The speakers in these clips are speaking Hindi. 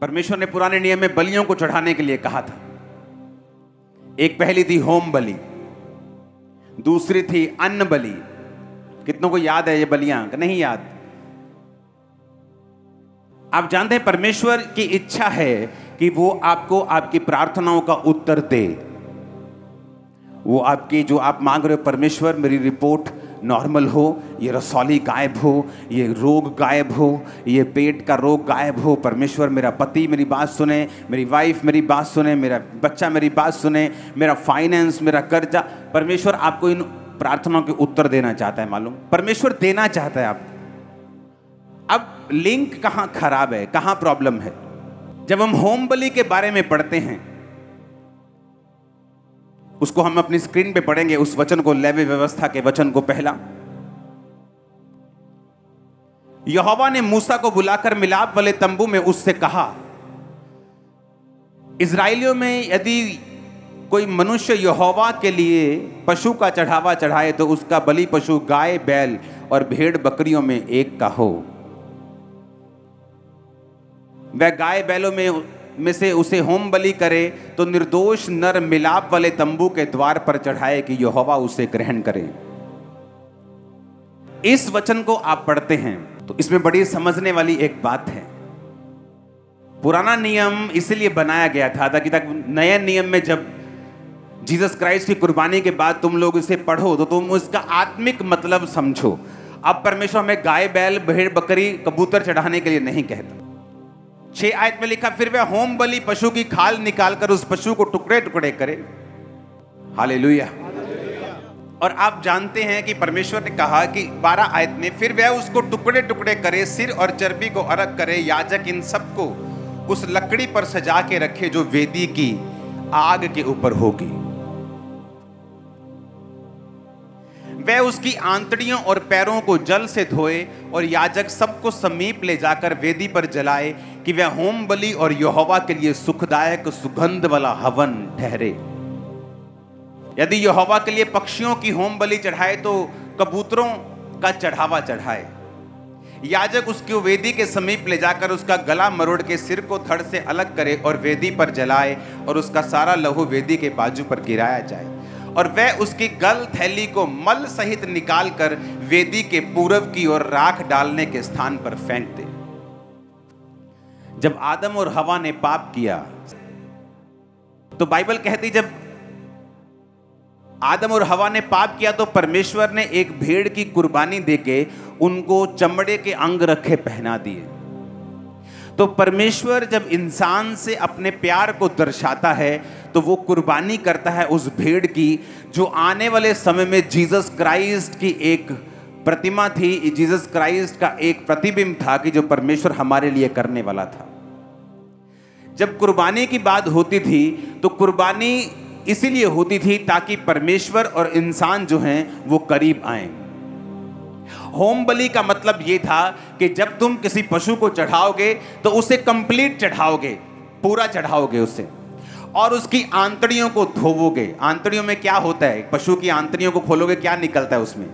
परमेश्वर ने पुराने नियम में बलियों को चढ़ाने के लिए कहा था। एक पहली थी होम बलि, दूसरी थी अन्न बलि। कितनों को याद है ये बलियां? नहीं याद? आप जानते हैं परमेश्वर की इच्छा है कि वो आपको आपकी प्रार्थनाओं का उत्तर दे। वो आपकी जो आप मांग रहे हो, परमेश्वर मेरी रिपोर्ट नॉर्मल हो, ये रसौली गायब हो, ये रोग गायब हो, ये पेट का रोग गायब हो, परमेश्वर मेरा पति मेरी बात सुने, मेरी वाइफ मेरी बात सुने, मेरा बच्चा मेरी बात सुने, मेरा फाइनेंस, मेरा कर्जा। परमेश्वर आपको इन प्रार्थनाओं के उत्तर देना चाहता है। मालूम, परमेश्वर देना चाहता है आपको। अब लिंक कहां खराब है, कहां प्रॉब्लम है? जब हम होम बलि के बारे में पढ़ते हैं, उसको हम अपनी स्क्रीन पे पढ़ेंगे, उस वचन को, लेवी व्यवस्था के वचन को। पहला, यहोवा ने मूसा को बुलाकर मिलाप वाले तंबू में उससे कहा, इजराइलियों में यदि कोई मनुष्य यहोवा के लिए पशु का चढ़ावा चढ़ाए तो उसका बलि पशु गाय, बैल और भेड़ बकरियों में एक का हो। वह गाय बैलों में से उसे होम बलि करे तो निर्दोष नर मिलाप वाले तंबू के द्वार पर चढ़ाए कि यहोवा उसे ग्रहण करे। इस वचन को आप पढ़ते हैं तो इसमें बड़ी समझने वाली एक बात है। पुराना नियम इसलिए बनाया गया था ताकि नए नियम में जब जीसस क्राइस्ट की कुर्बानी के बाद तुम लोग इसे पढ़ो तो तुम उसका आत्मिक मतलब समझो। अब परमेश्वर हमें गाय, बैल, भेड़, बकरी, कबूतर चढ़ाने के लिए नहीं कहता। 6 आयत में लिखा, फिर वह होम बलि पशु की खाल निकालकर उस पशु को टुकड़े टुकड़े करे। हालेलुया। और आप जानते हैं कि परमेश्वर ने कहा कि 12 आयत में, फिर वह उसको टुकड़े टुकड़े करे, सिर और चर्बी को अलग करे, याजक इन सबको उस लकड़ी पर सजा के रखे जो वेदी की आग के ऊपर होगी। वह उसकी आंतड़ियों और पैरों को जल से धोए और याजक सबको समीप ले जाकर वेदी पर जलाए कि वह होम बलि और यहोवा के लिए सुखदायक सुगंध वाला हवन ठहरे। यदि यहोवा के लिए पक्षियों की होम बलि चढ़ाए तो कबूतरों का चढ़ावा चढ़ाए। याजक उसको वेदी के समीप ले जाकर उसका गला मरोड़ के सिर को धड़ से अलग करे और वेदी पर जलाए और उसका सारा लहू वेदी के बाजू पर गिराया जाए और वह उसकी गल थैली को मल सहित निकालकर वेदी के पूरब की ओर राख डालने के स्थान पर फेंक दे। जब आदम और हवा ने पाप किया तो बाइबल कहती, जब आदम और हवा ने पाप किया तो परमेश्वर ने एक भेड़ की कुर्बानी देके उनको चमड़े के अंग रखे पहना दिए। तो परमेश्वर जब इंसान से अपने प्यार को दर्शाता है तो वो कुर्बानी करता है उस भेड़ की, जो आने वाले समय में जीसस क्राइस्ट की एक प्रतिमा थी, जीसस क्राइस्ट का एक प्रतिबिंब था कि जो परमेश्वर हमारे लिए करने वाला था। जब कुर्बानी की बात होती थी तो कुर्बानी इसीलिए होती थी ताकि परमेश्वर और इंसान जो हैं वो करीब आएं। होम बलि का मतलब यह था कि जब तुम किसी पशु को चढ़ाओगे तो उसे कंप्लीट चढ़ाओगे, पूरा चढ़ाओगे उसे, और उसकी आंतड़ियों को धोवोगे। आंतड़ियों में क्या होता है? पशु की आंतड़ियों को खोलोगे, क्या निकलता है उसमें?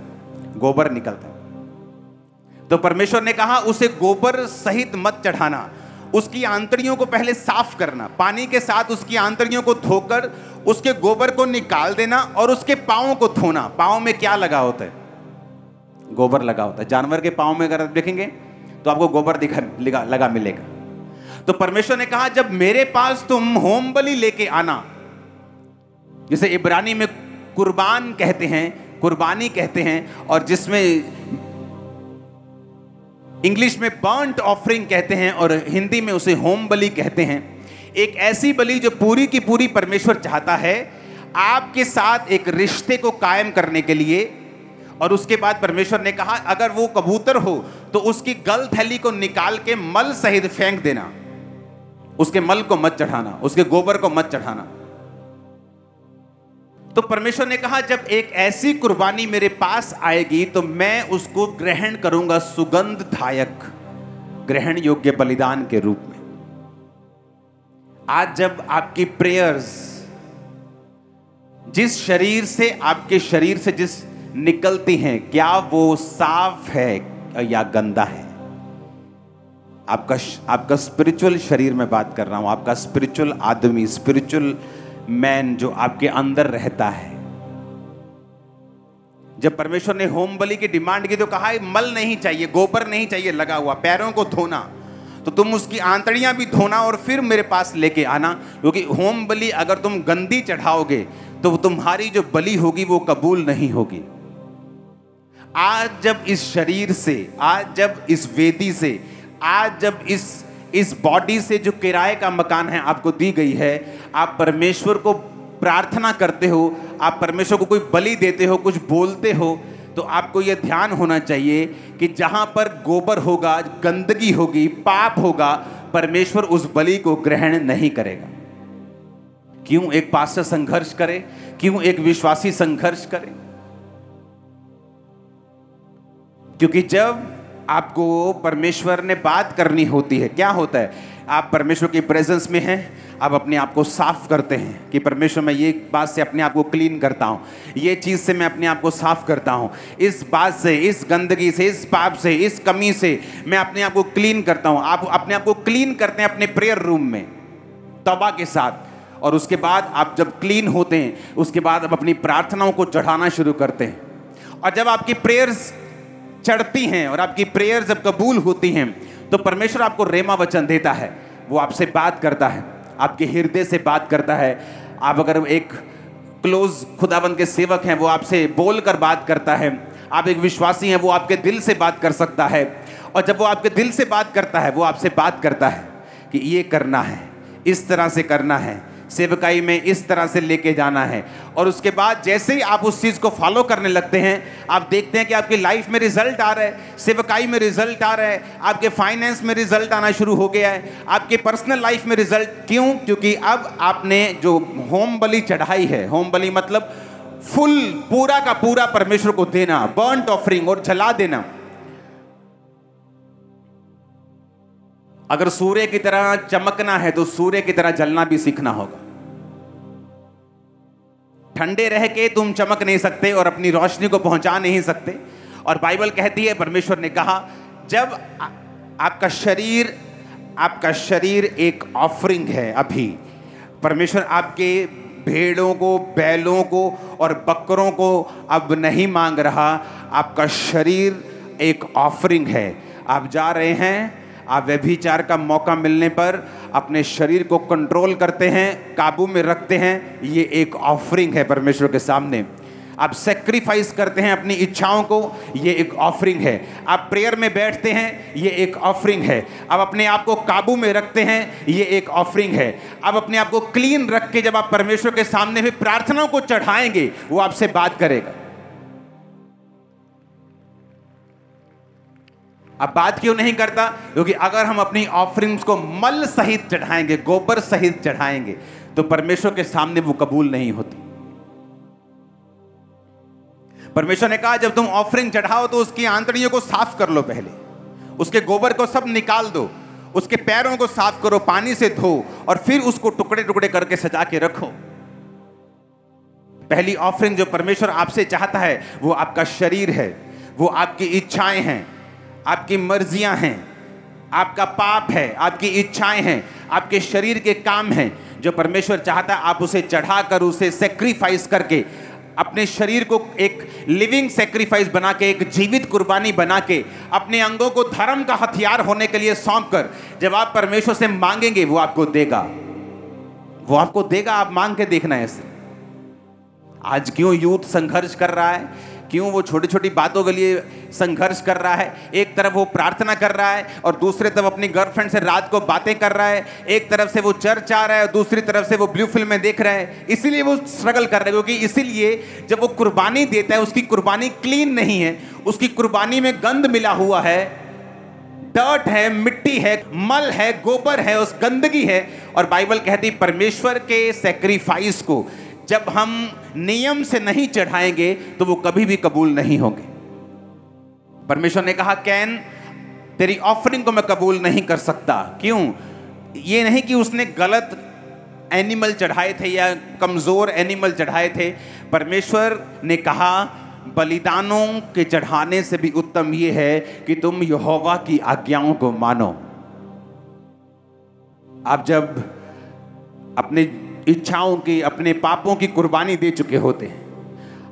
गोबर निकलता है। तो परमेश्वर ने कहा उसे गोबर सहित मत चढ़ाना, उसकी आंतड़ियों को पहले साफ करना, पानी के साथ उसकी आंतड़ियों को धोकर उसके गोबर को निकाल देना और उसके पांवों को धोना। पांव में क्या लगा होता है? गोबर लगा होता है। जानवर के पांव में अगर आप देखेंगे तो आपको गोबर लगा मिलेगा। तो परमेश्वर ने कहा जब मेरे पास तुम होम बलि लेके आना, जिसे इब्रानी में कुर्बान कहते हैं, कुर्बानी कहते हैं, और जिसमें इंग्लिश में बर्न्ट ऑफरिंग कहते हैं और हिंदी में उसे होम बलि कहते हैं। एक ऐसी बलि जो पूरी की पूरी परमेश्वर चाहता है आपके साथ एक रिश्ते को कायम करने के लिए। और उसके बाद परमेश्वर ने कहा अगर वो कबूतर हो तो उसकी गल थैली को निकाल के मल सहित फेंक देना, उसके मल को मत चढ़ाना, उसके गोबर को मत चढ़ाना। तो परमेश्वर ने कहा जब एक ऐसी कुर्बानी मेरे पास आएगी तो मैं उसको ग्रहण करूंगा सुगंधदायक, ग्रहण योग्य बलिदान के रूप में। आज जब आपकी प्रेयर्स जिस शरीर से, आपके शरीर से जिस निकलती हैं, क्या वो साफ है या गंदा है? आपका स्पिरिचुअल शरीर में बात कर रहा हूं, आपका स्पिरिचुअल आदमी, स्पिरिचुअल मैन जो आपके अंदर रहता है। जब परमेश्वर ने होम बलि की डिमांड की तो कहा मल नहीं चाहिए, गोबर नहीं चाहिए लगा हुआ, पैरों को धोना, तो तुम उसकी आंतड़ियां भी धोना और फिर मेरे पास लेके आना, क्योंकि होम बलि अगर तुम गंदी चढ़ाओगे तो तुम्हारी जो बलि होगी वो कबूल नहीं होगी। आज जब इस शरीर से, आज जब इस वेदी से, आज जब इस बॉडी से जो किराए का मकान है आपको दी गई है, आप परमेश्वर को प्रार्थना करते हो, आप परमेश्वर को कोई बलि देते हो, कुछ बोलते हो, तो आपको यह ध्यान होना चाहिए कि जहां पर गोबर होगा, गंदगी होगी, पाप होगा, परमेश्वर उस बलि को ग्रहण नहीं करेगा। क्यों एक पास्टर संघर्ष करे? क्यों एक विश्वासी संघर्ष करे? क्योंकि जब आपको परमेश्वर ने बात करनी होती है, क्या होता है, आप परमेश्वर की प्रेजेंस में हैं, आप अपने आप को साफ करते हैं कि परमेश्वर मैं ये बात से अपने आप को क्लीन करता हूँ, ये चीज़ से मैं अपने आप को साफ करता हूँ, इस बात से, इस गंदगी से, इस पाप से, इस कमी से मैं अपने आप को क्लीन करता हूँ। आप अपने आप को क्लीन करते हैं अपने प्रेयर रूम में तौबा के साथ, और उसके बाद आप जब क्लीन होते हैं उसके बाद आप अपनी प्रार्थनाओं को चढ़ाना शुरू करते हैं। और जब आपकी प्रेयर्स चढ़ती हैं और आपकी प्रेयर जब कबूल होती हैं तो परमेश्वर आपको रेमा वचन देता है, वो आपसे बात करता है, आपके हृदय से बात करता है। आप अगर एक क्लोज खुदावंद के सेवक हैं, वो आपसे बोलकर बात करता है। आप एक विश्वासी हैं, वो आपके दिल से बात कर सकता है, और जब वो आपके दिल से बात करता है, वो आपसे बात करता है कि ये करना है, इस तरह से करना है, सेवकाई में इस तरह से लेके जाना है। और उसके बाद जैसे ही आप उस चीज़ को फॉलो करने लगते हैं, आप देखते हैं कि आपकी लाइफ में रिजल्ट आ रहा है, सेवकाई में रिजल्ट आ रहा है, आपके फाइनेंस में रिजल्ट आना शुरू हो गया है, आपके पर्सनल लाइफ में रिजल्ट। क्यों? क्योंकि अब आपने जो होम बलि चढ़ाई है, होम बलि मतलब फुल, पूरा का पूरा परमेश्वर को देना, बर्न्ट ऑफरिंग और जला देना। अगर सूर्य की तरह चमकना है तो सूर्य की तरह जलना भी सीखना होगा। ठंडे रह के तुम चमक नहीं सकते और अपनी रोशनी को पहुंचा नहीं सकते। और बाइबल कहती है, परमेश्वर ने कहा, जब आपका शरीर एक ऑफरिंग है, अभी परमेश्वर आपके भेड़ों को, बैलों को और बकरों को अब नहीं मांग रहा, आपका शरीर एक ऑफरिंग है। आप जा रहे हैं, आप व्यभिचार का मौका मिलने पर अपने शरीर को कंट्रोल करते हैं, काबू में रखते हैं, ये एक ऑफरिंग है परमेश्वर के सामने। आप सेक्रीफाइस करते हैं अपनी इच्छाओं को, ये एक ऑफरिंग है। आप प्रेयर में बैठते हैं, ये एक ऑफरिंग है। आप अपने आप को काबू में रखते हैं, ये एक ऑफरिंग है। आप अपने आप को क्लीन रख के जब आप परमेश्वर के सामने भी प्रार्थनाओं को चढ़ाएंगे, वो आपसे बात करेगा। अब बात क्यों नहीं करता? क्योंकि अगर हम अपनी ऑफरिंग्स को मल सहित चढ़ाएंगे, गोबर सहित चढ़ाएंगे, तो परमेश्वर के सामने वो कबूल नहीं होती। परमेश्वर ने कहा, जब तुम ऑफरिंग चढ़ाओ तो उसकी आंतड़ियों को साफ कर लो, पहले उसके गोबर को सब निकाल दो, उसके पैरों को साफ करो, पानी से धो, और फिर उसको टुकड़े टुकड़े करके सजा के रखो। पहली ऑफरिंग जो परमेश्वर आपसे चाहता है वो आपका शरीर है, वो आपकी इच्छाएं हैं, आपकी मर्जियां हैं, आपका पाप है, आपकी इच्छाएं हैं, आपके शरीर के काम हैं, जो परमेश्वर चाहता है आप उसे चढ़ाकर, उसे सेक्रीफाइस करके, अपने शरीर को एक लिविंग सेक्रीफाइस बना के, एक जीवित कुर्बानी बना के, अपने अंगों को धर्म का हथियार होने के लिए सौंप कर जब आप परमेश्वर से मांगेंगे, वो आपको देगा, वो आपको देगा। आप मांग के देखना है ऐसे। आज क्यों यूथ संघर्ष कर रहा है? क्यों वो छोटी छोटी बातों के लिए संघर्ष कर रहा है? एक तरफ वो प्रार्थना कर रहा है और दूसरी तरफ अपनी गर्लफ्रेंड से रात को बातें कर रहा है। एक तरफ से वो चर्च आ रहा है और दूसरी तरफ से वो ब्लू फिल्में देख रहा है। इसीलिए वो स्ट्रगल कर रहा है, क्योंकि इसीलिए जब वो कुर्बानी देता है, उसकी कुर्बानी क्लीन नहीं है, उसकी कुर्बानी में गंद मिला हुआ है, डर्ट है, मिट्टी है, मल है, गोबर है, उस गंदगी है। और बाइबल कहती परमेश्वर के सैक्रिफाइस को जब हम नियम से नहीं चढ़ाएंगे तो वो कभी भी कबूल नहीं होंगे। परमेश्वर ने कहा, कैन तेरी ऑफरिंग को मैं कबूल नहीं कर सकता। क्यों? ये नहीं कि उसने गलत एनिमल चढ़ाए थे या कमजोर एनिमल चढ़ाए थे। परमेश्वर ने कहा, बलिदानों के चढ़ाने से भी उत्तम ये है कि तुम यहोवा की आज्ञाओं को मानो। आप जब अपने इच्छाओं की, अपने पापों की कुर्बानी दे चुके होते हैं,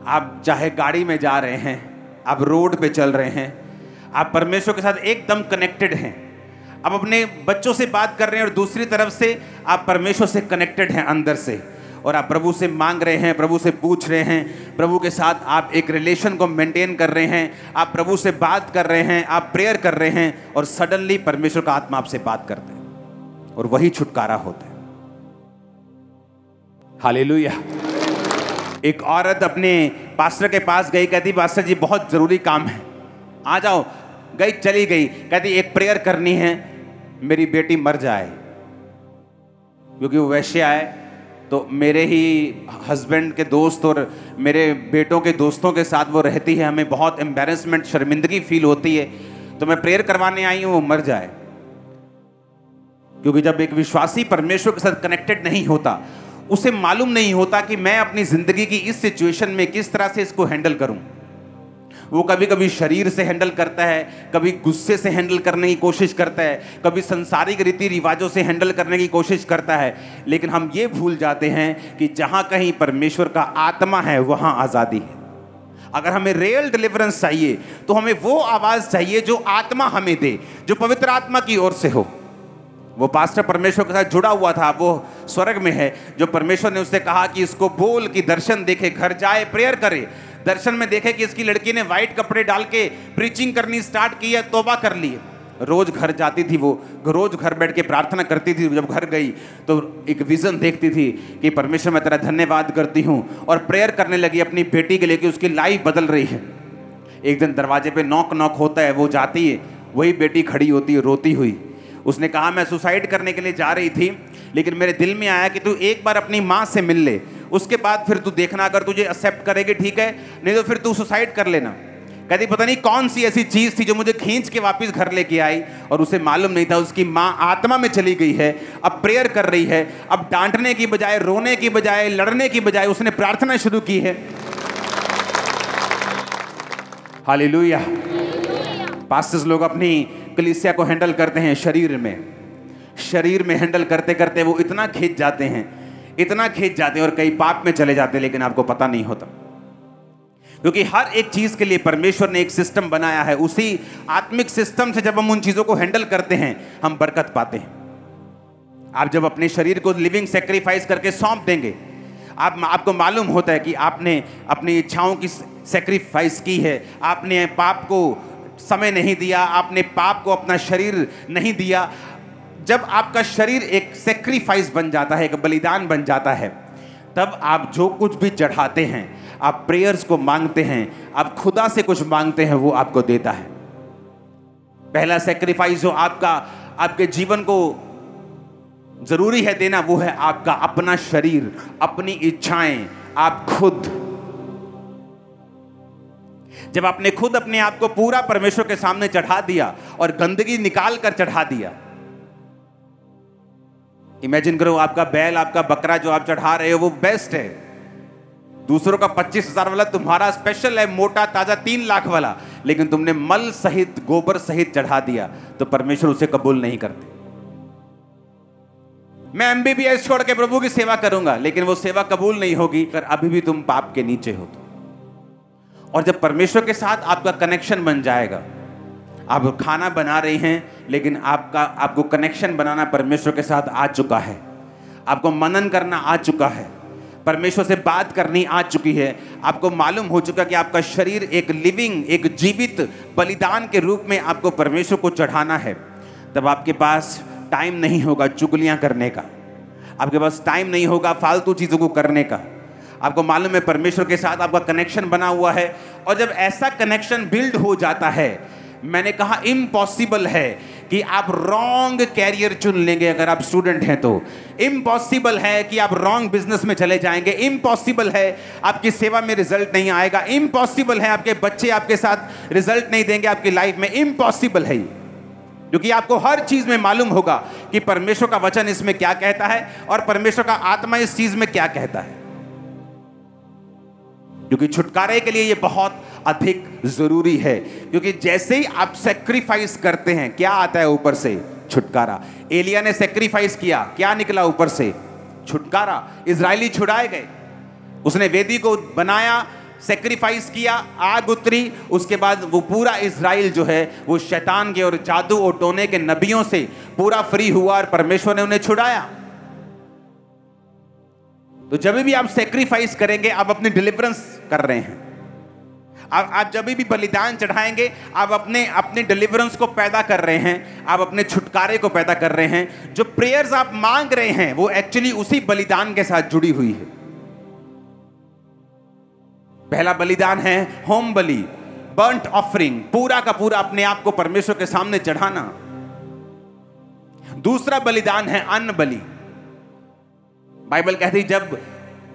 आप चाहे गाड़ी में जा रहे हैं, आप रोड पे चल रहे हैं, आप परमेश्वर के साथ एकदम कनेक्टेड हैं, आप अपने बच्चों से बात कर रहे हैं और दूसरी तरफ से आप परमेश्वर से कनेक्टेड हैं अंदर से, और आप प्रभु से मांग रहे हैं, प्रभु से पूछ रहे हैं, प्रभु के साथ आप एक रिलेशन को मेंटेन कर रहे हैं, आप प्रभु से बात कर रहे हैं, आप प्रेयर कर रहे हैं, और सडनली परमेश्वर का आत्मा आपसे बात करता है और वही छुटकारा होता है। हालेलुया। एक औरत अपने पास्टर के पास गई, कहती पास्टर जी बहुत जरूरी काम है, आ जाओ। गई, चली गई, कहती एक प्रेयर करनी है, मेरी बेटी मर जाए, क्योंकि वो वैश्या है। तो मेरे ही हस्बैंड के दोस्त और मेरे बेटों के दोस्तों के साथ वो रहती है, हमें बहुत एम्बैरेसमेंट, शर्मिंदगी फील होती है, तो मैं प्रेयर करवाने आई हूं वो मर जाए। क्योंकि जब एक विश्वासी परमेश्वर के साथ कनेक्टेड नहीं होता, उसे मालूम नहीं होता कि मैं अपनी जिंदगी की इस सिचुएशन में किस तरह से इसको हैंडल करूं। वो कभी कभी शरीर से हैंडल करता है, कभी गुस्से से हैंडल करने की कोशिश करता है, कभी संसारिक रीति रिवाजों से हैंडल करने की कोशिश करता है, लेकिन हम ये भूल जाते हैं कि जहां कहीं परमेश्वर का आत्मा है वहां आजादी है। अगर हमें रियल डिलीवरेंस चाहिए तो हमें वो आवाज चाहिए जो आत्मा हमें दे, जो पवित्र आत्मा की ओर से हो। वो पास्टर परमेश्वर के साथ जुड़ा हुआ था, वो स्वर्ग में है, जो परमेश्वर ने उससे कहा कि इसको बोल कि दर्शन देखे, घर जाए प्रेयर करे, दर्शन में देखे कि इसकी लड़की ने व्हाइट कपड़े डाल के प्रीचिंग करनी स्टार्ट की है, तौबा कर ली। रोज घर जाती थी, वो रोज घर बैठ के प्रार्थना करती थी। जब घर गई तो एक विजन देखती थी कि परमेश्वर मैं तेरा धन्यवाद करती हूँ, और प्रेयर करने लगी अपनी बेटी के लिए कि उसकी लाइफ बदल रही है। एक दिन दरवाजे पे नॉक होता है, वो जाती है, वही बेटी खड़ी होती है रोती हुई। उसने कहा मैं सुसाइड करने के लिए जा रही थी, लेकिन मेरे दिल में आया कि तू एक बार अपनी माँ से मिल ले, उसके बाद फिर तू देखना, अगर तुझे एक्सेप्ट करेगी ठीक है, नहीं तो फिर तू सुसाइड कर लेना। कहती पता नहीं कौन सी ऐसी चीज थी जो मुझे खींच के वापस घर लेके आई, और उसे मालूम नहीं था उसकी माँ आत्मा में चली गई है, अब प्रेयर कर रही है। अब डांटने की बजाय, रोने की बजाय, लड़ने की बजाय उसने प्रार्थना शुरू की है। हालेलुया। पास्टर्स लोग अपनी कलीसिया को हैंडल करते हैं शरीर में हैंडल करते करते वो इतना खींच जाते हैं और कई पाप में चले जाते हैं, लेकिन आपको पता नहीं होता, क्योंकि हर एक चीज के लिए परमेश्वर ने एक सिस्टम बनाया है। उसी आत्मिक सिस्टम से जब हम उन चीजों को हैंडल करते हैं, हम बरकत पाते हैं। आप जब अपने शरीर को लिविंग सेक्रीफाइस करके सौंप देंगे, आपको मालूम होता है कि आपने अपनी इच्छाओं की सेक्रीफाइस की है, आपने पाप को समय नहीं दिया, आपने पाप को अपना शरीर नहीं दिया। जब आपका शरीर एक सेक्रीफाइस बन जाता है, एक बलिदान बन जाता है, तब आप जो कुछ भी चढ़ाते हैं, आप प्रेयर्स को मांगते हैं, आप खुदा से कुछ मांगते हैं, वो आपको देता है। पहला सेक्रीफाइस जो आपके जीवन को जरूरी है देना, वो है आपका अपना शरीर, अपनी इच्छाएं, आप खुद। जब आपने खुद अपने आप को पूरा परमेश्वर के सामने चढ़ा दिया और गंदगी निकाल कर चढ़ा दिया, इमेजिन करो आपका बैल, आपका बकरा जो आप चढ़ा रहे हो वो बेस्ट है, दूसरों का 25,000 वाला तुम्हारा स्पेशल है, मोटा ताजा 3 लाख वाला, लेकिन तुमने मल सहित, गोबर सहित चढ़ा दिया, तो परमेश्वर उसे कबूल नहीं करते। मैं MBBS छोड़ के प्रभु की सेवा करूंगा, लेकिन वो सेवा कबूल नहीं होगी अगर अभी भी तुम पाप के नीचे हो तो। और जब परमेश्वर के साथ आपका कनेक्शन बन जाएगा, आप खाना बना रहे हैं, लेकिन आपको कनेक्शन बनाना परमेश्वर के साथ आ चुका है, आपको मनन करना आ चुका है, परमेश्वर से बात करनी आ चुकी है, आपको मालूम हो चुका कि आपका शरीर एक लिविंग, एक जीवित बलिदान के रूप में आपको परमेश्वर को चढ़ाना है, तब आपके पास टाइम नहीं होगा चुगलियां करने का, आपके पास टाइम नहीं होगा फालतू चीज़ों को करने का। आपको मालूम है परमेश्वर के साथ आपका कनेक्शन बना हुआ है, और जब ऐसा कनेक्शन बिल्ड हो जाता है, मैंने कहा इम्पॉसिबल है कि आप रॉन्ग कैरियर चुन लेंगे। अगर आप स्टूडेंट हैं तो इम्पॉसिबल है कि आप रॉन्ग बिजनेस में चले जाएंगे, इम्पॉसिबल है आपकी सेवा में रिजल्ट नहीं आएगा, इम्पॉसिबल है आपके बच्चे आपके साथ रिजल्ट नहीं देंगे आपकी लाइफ में, इम्पॉसिबल है, क्योंकि आपको हर चीज में मालूम होगा कि परमेश्वर का वचन इसमें क्या कहता है और परमेश्वर का आत्मा इस चीज में क्या कहता है। क्योंकि छुटकारे के लिए ये बहुत अधिक जरूरी है, क्योंकि जैसे ही आप सेक्रीफाइस करते हैं, क्या आता है ऊपर से? छुटकारा। एलिया ने सेक्रीफाइस किया, क्या निकला ऊपर से? छुटकारा। इजरायली छुड़ाए गए। उसने वेदी को बनाया, सेक्रीफाइस किया, आग उतरी, उसके बाद वो पूरा इजराइल जो है वो शैतान के और जादू और टोने के नबियों से पूरा फ्री हुआ और परमेश्वर ने उन्हें छुड़ाया। तो जब भी आप सेक्रीफाइस करेंगे, आप अपनी डिलीवरेंस कर रहे हैं। आप जब भी बलिदान चढ़ाएंगे, आप अपने डिलीवरेंस को पैदा कर रहे हैं, आप अपने छुटकारे को पैदा कर रहे हैं। जो प्रेयर्स आप मांग रहे हैं वो एक्चुअली उसी बलिदान के साथ जुड़ी हुई है। पहला बलिदान है होम बलि, बर्न्ट ऑफरिंग, पूरा का पूरा अपने आप को परमेश्वर के सामने चढ़ाना। दूसरा बलिदान है अन्न बलि। बाइबल कहती जब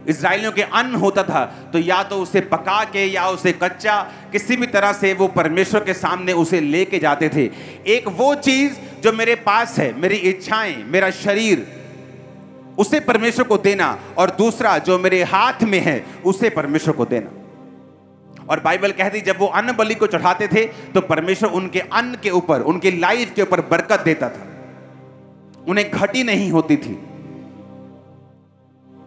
इजराइलियों के अन्न होता था तो या तो उसे पका के या उसे कच्चा, किसी भी तरह से वो परमेश्वर के सामने उसे लेके जाते थे। एक वो चीज जो मेरे पास है, मेरी इच्छाएं, मेरा शरीर, उसे परमेश्वर को देना, और दूसरा जो मेरे हाथ में है उसे परमेश्वर को देना। और बाइबल कहती जब वो अन्न बलि को चढ़ाते थे तो परमेश्वर उनके अन्न के ऊपर, उनकी लाइफ के ऊपर बरकत देता था, उन्हें घटी नहीं होती थी।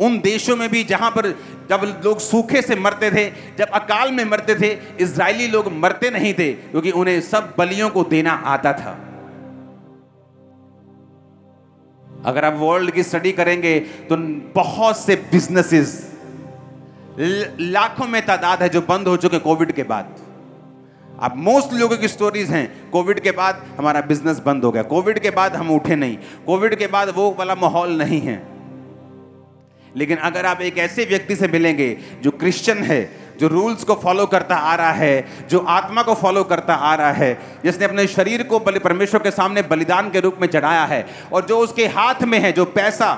उन देशों में भी जहां पर जब लोग सूखे से मरते थे, जब अकाल में मरते थे, इजरायली लोग मरते नहीं थे क्योंकि उन्हें सब बलियों को देना आता था। अगर आप वर्ल्ड की स्टडी करेंगे तो बहुत से बिजनेसेस, लाखों में तादाद है जो बंद हो चुके कोविड के बाद। अब मोस्ट लोगों की स्टोरीज हैं, कोविड के बाद हमारा बिजनेस बंद हो गया, कोविड के बाद हम उठे नहीं, कोविड के बाद वो वाला माहौल नहीं है। लेकिन अगर आप एक ऐसे व्यक्ति से मिलेंगे जो क्रिश्चियन है, जो रूल्स को फॉलो करता आ रहा है, जो आत्मा को फॉलो करता आ रहा है, जिसने अपने शरीर को परमेश्वर के सामने बलिदान के रूप में चढ़ाया है, और जो उसके हाथ में है जो पैसा,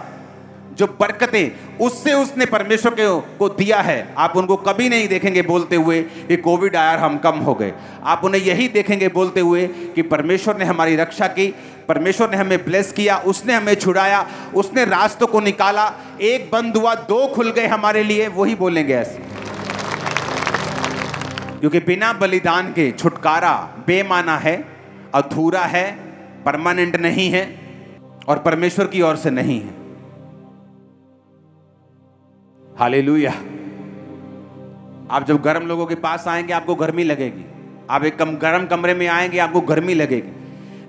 जो बरकतें उससे उसने परमेश्वर को दिया है, आप उनको कभी नहीं देखेंगे बोलते हुए कि कोविड आया हम कम हो गए। आप उन्हें यही देखेंगे बोलते हुए कि परमेश्वर ने हमारी रक्षा की, परमेश्वर ने हमें ब्लेस किया, उसने हमें छुड़ाया, उसने रास्तों को निकाला, एक बंद हुआ दो खुल गए हमारे लिए, वही बोलेंगे ऐसे। क्योंकि बिना बलिदान के छुटकारा बेमाना है, अधूरा है, परमानेंट नहीं है और परमेश्वर की ओर से नहीं है। हालेलुया। आप जब गर्म लोगों के पास आएंगे आपको गर्मी लगेगी, आप एक गर्म कमरे में आएंगे आपको गर्मी लगेगी।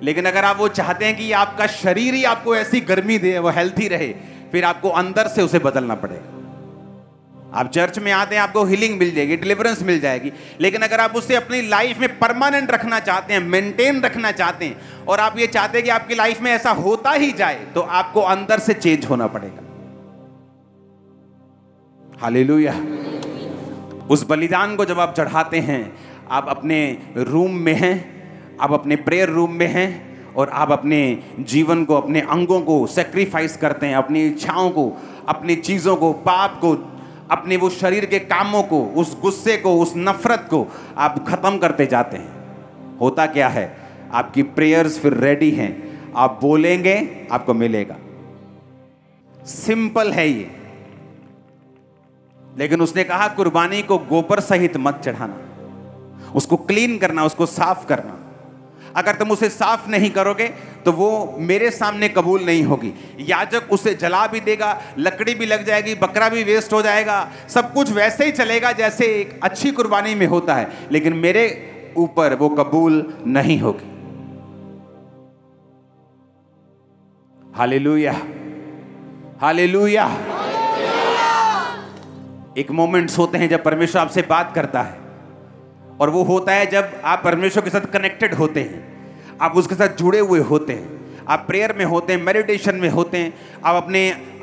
लेकिन अगर आप वो चाहते हैं कि आपका शरीर ही आपको ऐसी गर्मी दे, वो हेल्थी रहे, फिर आपको अंदर से उसे बदलना पड़ेगा। आप चर्च में आते हैं आपको हीलिंग मिल जाएगी, डिलीवरेंस मिल जाएगी, लेकिन अगर आप उसे अपनी लाइफ में परमानेंट रखना चाहते हैं, मेंटेन रखना चाहते हैं, और आप ये चाहते हैं कि आपकी लाइफ में ऐसा होता ही जाए, तो आपको अंदर से चेंज होना पड़ेगा। हालेलुया। उस बलिदान को जब आप चढ़ाते हैं, आप अपने रूम में हैं, आप अपने प्रेयर रूम में हैं, और आप अपने जीवन को, अपने अंगों को सेक्रीफाइस करते हैं, अपनी इच्छाओं को, अपनी चीज़ों को, पाप को, अपने वो शरीर के कामों को, उस गुस्से को, उस नफरत को आप खत्म करते जाते हैं। होता क्या है, आपकी प्रेयर्स फिर रेडी हैं, आप बोलेंगे आपको मिलेगा। सिंपल है ये। लेकिन उसने कहा कुर्बानी को गोबर सहित मत चढ़ाना, उसको क्लीन करना, उसको साफ करना। अगर तुम उसे साफ नहीं करोगे तो वो मेरे सामने कबूल नहीं होगी। याजक उसे जला भी देगा, लकड़ी भी लग जाएगी, बकरा भी वेस्ट हो जाएगा, सब कुछ वैसे ही चलेगा जैसे एक अच्छी कुर्बानी में होता है, लेकिन मेरे ऊपर वो कबूल नहीं होगी। Hallelujah, hallelujah. एक मोमेंट्स होते हैं जब परमेश्वर आपसे बात करता है, और वो होता है जब आप परमेश्वर के साथ कनेक्टेड होते हैं, आप उसके साथ जुड़े हुए होते हैं, आप प्रेयर में होते हैं, मेडिटेशन में होते हैं, आप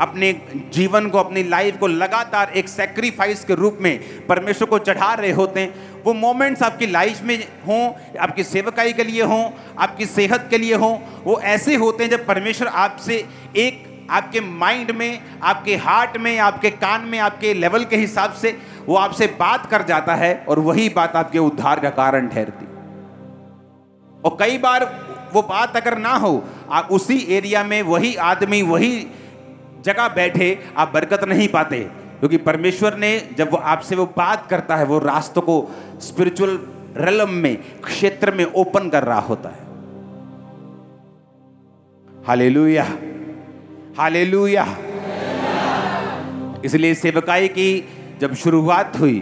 अपने जीवन को, अपनी लाइफ को लगातार एक सैक्रिफाइस के रूप में परमेश्वर को चढ़ा रहे होते हैं। वो मोमेंट्स आपकी लाइफ में हों, आपकी सेवकाई के लिए हों, आपकी सेहत के लिए हों, वो ऐसे होते हैं जब परमेश्वर आपसे एक आपके माइंड में, आपके हार्ट में, आपके कान में, आपके लेवल के हिसाब से वो आपसे बात कर जाता है, और वही बात आपके उद्धार का कारण ठहरती। और कई बार वो बात अगर ना हो, आप उसी एरिया में वही आदमी वही जगह बैठे, आप बरकत नहीं पाते, क्योंकि परमेश्वर ने जब वो आपसे वो बात करता है, वो रास्तों को स्पिरिचुअल रेलम में, क्षेत्र में ओपन कर रहा होता है। Hallelujah, hallelujah. इसलिए सेवकाई की जब शुरुआत हुई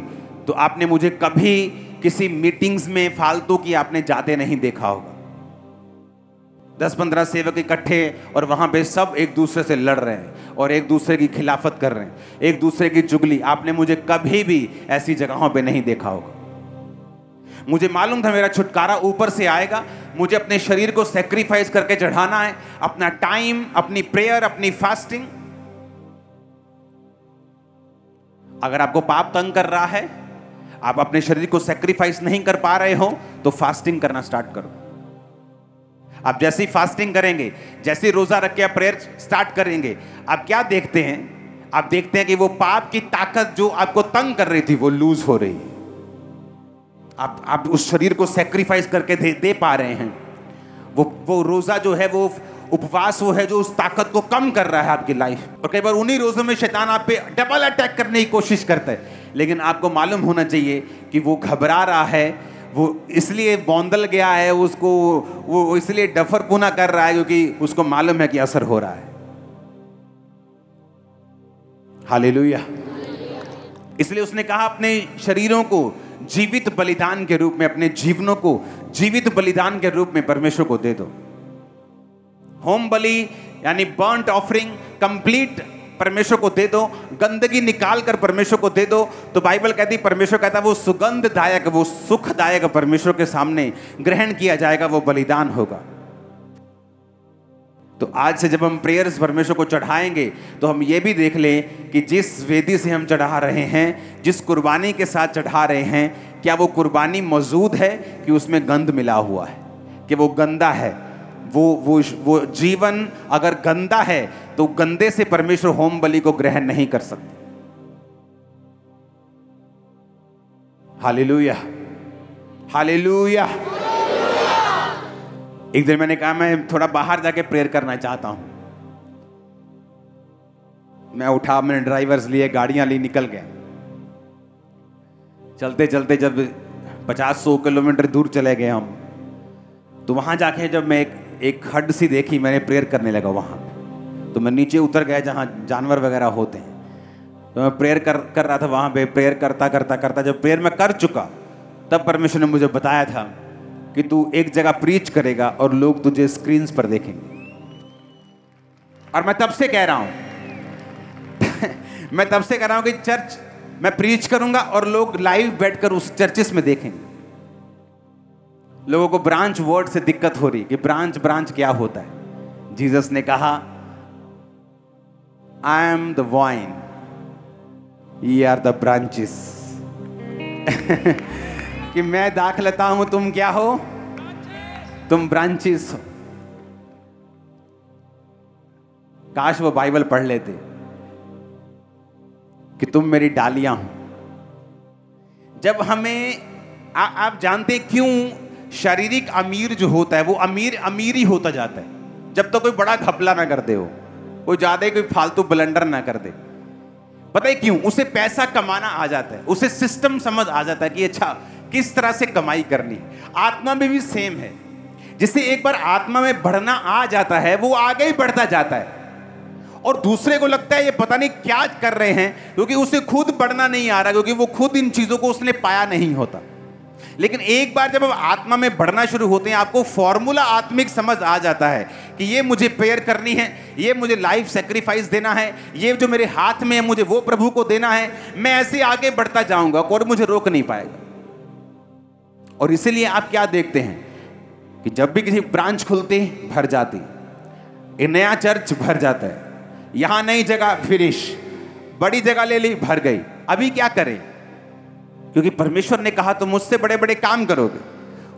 तो आपने मुझे कभी किसी मीटिंग्स में फालतू की आपने जाते नहीं देखा होगा। 10-15 सेवक इकट्ठे और वहां पे सब एक दूसरे से लड़ रहे हैं और एक दूसरे की खिलाफत कर रहे हैं, एक दूसरे की चुगली। आपने मुझे कभी भी ऐसी जगहों पे नहीं देखा होगा। मुझे मालूम था मेरा छुटकारा ऊपर से आएगा। मुझे अपने शरीर को सैक्रिफाइस करके चढ़ाना है, अपना टाइम, अपनी प्रेयर, अपनी फास्टिंग। अगर आपको पाप तंग कर रहा है, आप अपने शरीर को सैक्रिफाइस नहीं कर पा रहे हो, तो फास्टिंग करना स्टार्ट करो। आप जैसे ही फास्टिंग करेंगे, जैसे ही रोजा रख के आप प्रेयर स्टार्ट करेंगे, आप क्या देखते हैं? आप देखते हैं कि वो पाप की ताकत जो आपको तंग कर रही थी वो लूज हो रही है। आप उस शरीर को सैक्रिफाइस करके दे पा रहे हैं। वो रोजा जो है, वो उपवास वो है जो उस ताकत को कम कर रहा है आपकी लाइफ। और कई बार उन्हीं रोजों में शैतान आप पे डबल अटैक करने की कोशिश करता है, लेकिन आपको मालूम होना चाहिए कि वो घबरा रहा है, वो इसलिए बौंदल गया है, उसको वो इसलिए डफर पुना कर रहा है क्योंकि उसको मालूम है कि असर हो रहा है। हालेलुया। इसलिए उसने कहा अपने शरीरों को जीवित बलिदान के रूप में, अपने जीवनों को जीवित बलिदान के रूप में परमेश्वर को दे दो। होम बलि यानी बर्न्ट ऑफरिंग कंप्लीट परमेश्वर को दे दो, गंदगी निकाल कर परमेश्वर को दे दो। तो बाइबल कहती, परमेश्वर कहता वो सुगंधदायक, वो सुखदायक परमेश्वर के सामने ग्रहण किया जाएगा, वो बलिदान होगा। तो आज से जब हम प्रेयर्स परमेश्वर को चढ़ाएंगे तो हम ये भी देख लें कि जिस वेदी से हम चढ़ा रहे हैं, जिस कुर्बानी के साथ चढ़ा रहे हैं, क्या वो कुर्बानी मौजूद है कि उसमें गंध मिला हुआ है, कि वो गंदा है। वो जीवन अगर गंदा है तो गंदे से परमेश्वर होम बलि को ग्रहण नहीं कर सकते। Hallelujah, hallelujah. एक दिन मैंने कहा मैं थोड़ा बाहर जाके प्रेयर करना चाहता हूं। मैं उठा, मैंने ड्राइवर्स लिए, गाड़ियां ली, निकल गए। चलते चलते जब 50-100 किलोमीटर दूर चले गए हम, तो वहां जाके जब मैं एक हड सी देखी, मैंने प्रेयर करने लगा वहां। तो मैं नीचे उतर गया जहां जानवर वगैरह होते हैं। तो मैं प्रेयर कर रहा था वहां पे। प्रेयर करता करता करता जब प्रेयर मैं कर चुका, तब परमेश्वर ने मुझे बताया था कि तू एक जगह प्रीच करेगा और लोग तुझे स्क्रीन्स पर देखेंगे। और मैं तब से कह रहा हूं मैं तब से कह रहा हूं कि चर्च मैं प्रीच करूंगा और लोग लाइव बैठकर उस चर्चेस में देखेंगे। लोगों को ब्रांच वर्ड से दिक्कत हो रही कि ब्रांच क्या होता है। जीसस ने कहा, आई एम द वाइन, ये आर द ब्रांचेस। कि मैं दाखलता हूं, तुम क्या हो? तुम ब्रांचेस हो। काश वो बाइबल पढ़ लेते कि तुम मेरी डालियां हो। जब हमें आप जानते क्यों शारीरिक अमीर जो होता है वो अमीर ही होता जाता है, जब तक कोई बड़ा घपला ना कर दे, हो कोई ज्यादा कोई फालतू ब्लंडर ना कर दे। पता है क्यों? उसे पैसा कमाना आ जाता है, उसे सिस्टम समझ आ जाता है कि अच्छा किस तरह से कमाई करनी। आत्मा में भी सेम है। जिससे एक बार आत्मा में बढ़ना आ जाता है, वो आगे ही बढ़ता जाता है और दूसरे को लगता है ये पता नहीं क्या कर रहे हैं, क्योंकि उसे खुद बढ़ना नहीं आ रहा, क्योंकि वो खुद इन चीजों को उसने पाया नहीं होता। लेकिन एक बार जब आप आत्मा में बढ़ना शुरू होते हैं, आपको फॉर्मूला आत्मिक समझ आ जाता है कि ये मुझे प्रेयर करनी है, ये मुझे लाइफ सैक्रिफाइस देना है, ये जो मेरे हाथ में है मुझे वो प्रभु को देना है। मैं ऐसे आगे बढ़ता जाऊंगा, कोई मुझे रोक नहीं पाएगा। और इसीलिए आप क्या देखते हैं कि जब भी किसी ब्रांच खुलती भर जाती, एक नया चर्च भर जाता है, यहां नई जगह फिनिश, बड़ी जगह ले ली भर गई। अभी क्या करें? क्योंकि परमेश्वर ने कहा तुम मुझसे बड़े बड़े काम करोगे।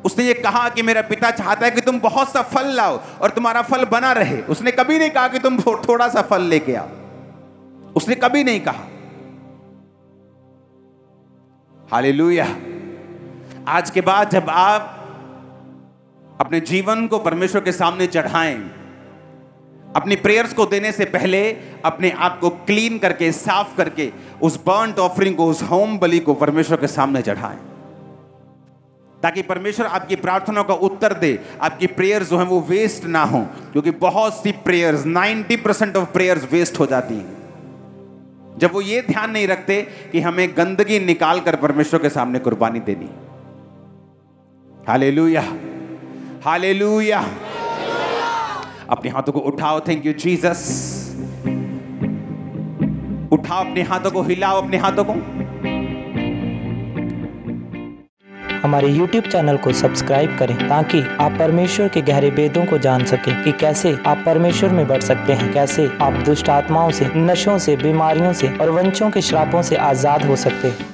उसने ये कहा कि मेरा पिता चाहता है कि तुम बहुत सा फल लाओ और तुम्हारा फल बना रहे। उसने कभी नहीं कहा कि तुम थोड़ा सा फल लेके आओ, उसने कभी नहीं कहा। हालेलुया। आज के बाद जब आप अपने जीवन को परमेश्वर के सामने चढ़ाएं, अपनी प्रेयर्स को देने से पहले अपने आप को क्लीन करके, साफ करके, उस बर्न्ट ऑफरिंग को, उस होम बलि को परमेश्वर के सामने चढ़ाएं। ताकि परमेश्वर आपकी प्रार्थनाओं का उत्तर दे, आपकी प्रेयर्स जो हैं वो वेस्ट ना हो, क्योंकि बहुत सी प्रेयर्स 90% ऑफ प्रेयर्स वेस्ट हो जाती हैं जब वो ये ध्यान नहीं रखते कि हमें गंदगी निकाल कर परमेश्वर के सामने कुर्बानी देनी। Hallelujah, hallelujah. अपने हाथों को उठाओ, थैंक यू जीसस। उठाओ अपने हाथों को, हिलाओ अपने हाथों को। हमारे YouTube चैनल को सब्सक्राइब करें ताकि आप परमेश्वर के गहरे वेदों को जान सकें कि कैसे आप परमेश्वर में बढ़ सकते हैं, कैसे आप दुष्ट आत्माओं से, नशों से, बीमारियों से और वंशों के श्रापों से आजाद हो सकते हैं।